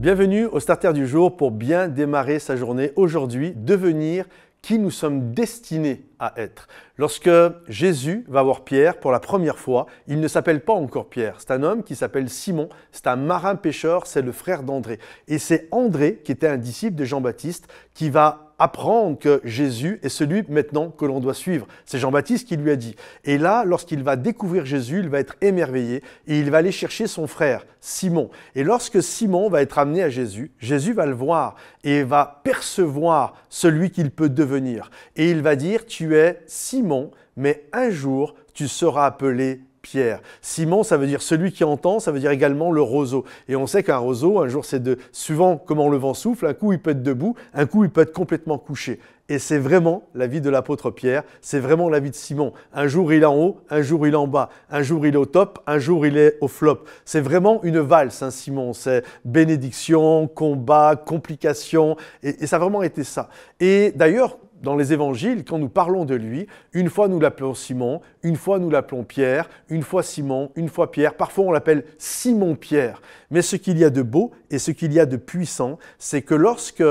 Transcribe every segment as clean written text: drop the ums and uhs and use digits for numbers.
Bienvenue au Starter du jour pour bien démarrer sa journée. Aujourd'hui, devenir qui nous sommes destinés à être. Lorsque Jésus va voir Pierre pour la première fois, il ne s'appelle pas encore Pierre. C'est un homme qui s'appelle Simon, c'est un marin pêcheur, c'est le frère d'André. Et c'est André, qui était un disciple de Jean-Baptiste, qui va apprendre que Jésus est celui maintenant que l'on doit suivre. C'est Jean-Baptiste qui lui a dit. Et là, lorsqu'il va découvrir Jésus, il va être émerveillé et il va aller chercher son frère, Simon. Et lorsque Simon va être amené à Jésus, Jésus va le voir et va percevoir celui qu'il peut devenir. Et il va dire, tu es Simon, mais un jour, tu seras appelé Pierre. Simon, ça veut dire celui qui entend, ça veut dire également le roseau. Et on sait qu'un roseau, un jour, c'est suivant comment le vent souffle, un coup il peut être debout, un coup il peut être complètement couché. Et c'est vraiment la vie de l'apôtre Pierre, c'est vraiment la vie de Simon. Un jour il est en haut, un jour il est en bas, un jour il est au top, un jour il est au flop. C'est vraiment une valse, hein, Simon. C'est bénédiction, combat, complication, et ça a vraiment été ça. Et d'ailleurs, dans les évangiles, quand nous parlons de lui, une fois nous l'appelons Simon, une fois nous l'appelons Pierre, une fois Simon, une fois Pierre, parfois on l'appelle Simon-Pierre. Mais ce qu'il y a de beau et ce qu'il y a de puissant, c'est que lorsque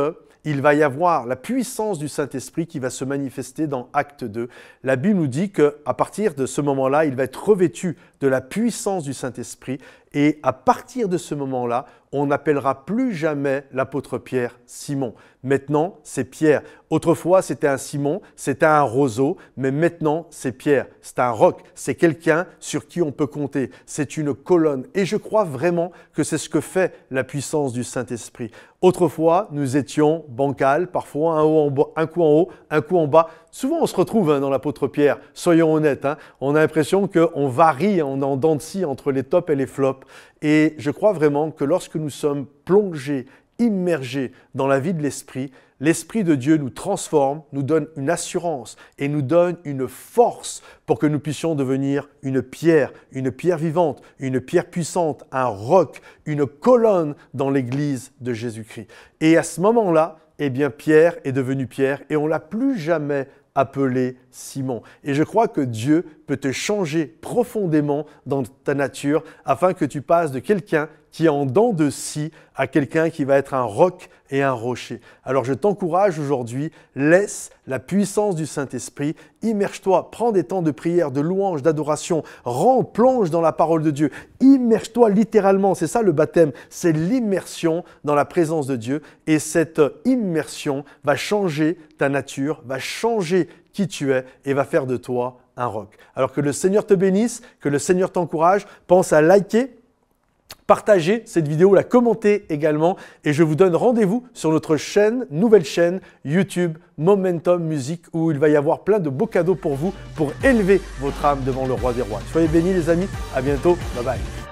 il va y avoir la puissance du Saint-Esprit qui va se manifester dans Acte 2. La Bible nous dit qu'à partir de ce moment-là, il va être revêtu de la puissance du Saint-Esprit et à partir de ce moment-là, on n'appellera plus jamais l'apôtre Pierre Simon. Maintenant, c'est Pierre. Autrefois, c'était un Simon, c'était un roseau, mais maintenant, c'est Pierre. C'est un roc, c'est quelqu'un sur qui on peut compter. C'est une colonne. Et je crois vraiment que c'est ce que fait la puissance du Saint-Esprit. Autrefois, nous étions bancals, parfois un coup en haut, un coup en bas. Souvent, on se retrouve dans l'apôtre Pierre, soyons honnêtes. On a l'impression qu'on varie, on est en dents de scie entre les tops et les flops. Et je crois vraiment que lorsque nous sommes plongés, immergés dans la vie de l'Esprit, l'Esprit de Dieu nous transforme, nous donne une assurance et nous donne une force pour que nous puissions devenir une pierre vivante, une pierre puissante, un roc, une colonne dans l'Église de Jésus-Christ. Et à ce moment-là, eh bien, Pierre est devenu Pierre et on ne l'a plus jamais appelé Simon. Et je crois que Dieu peut te changer profondément dans ta nature afin que tu passes de quelqu'un qui est en dents de scie à quelqu'un qui va être un roc et un rocher. Alors je t'encourage aujourd'hui, laisse la puissance du Saint-Esprit, immerge-toi, prends des temps de prière, de louange, d'adoration, plonge dans la parole de Dieu, immerge-toi littéralement, c'est ça le baptême, c'est l'immersion dans la présence de Dieu et cette immersion va changer ta nature, va changer qui tu es et va faire de toi un roc. Alors que le Seigneur te bénisse, que le Seigneur t'encourage, pense à liker, partagez cette vidéo, la commenter également et je vous donne rendez-vous sur notre nouvelle chaîne YouTube Momentum Music où il va y avoir plein de beaux cadeaux pour vous pour élever votre âme devant le Roi des Rois. Soyez bénis les amis, à bientôt, bye bye.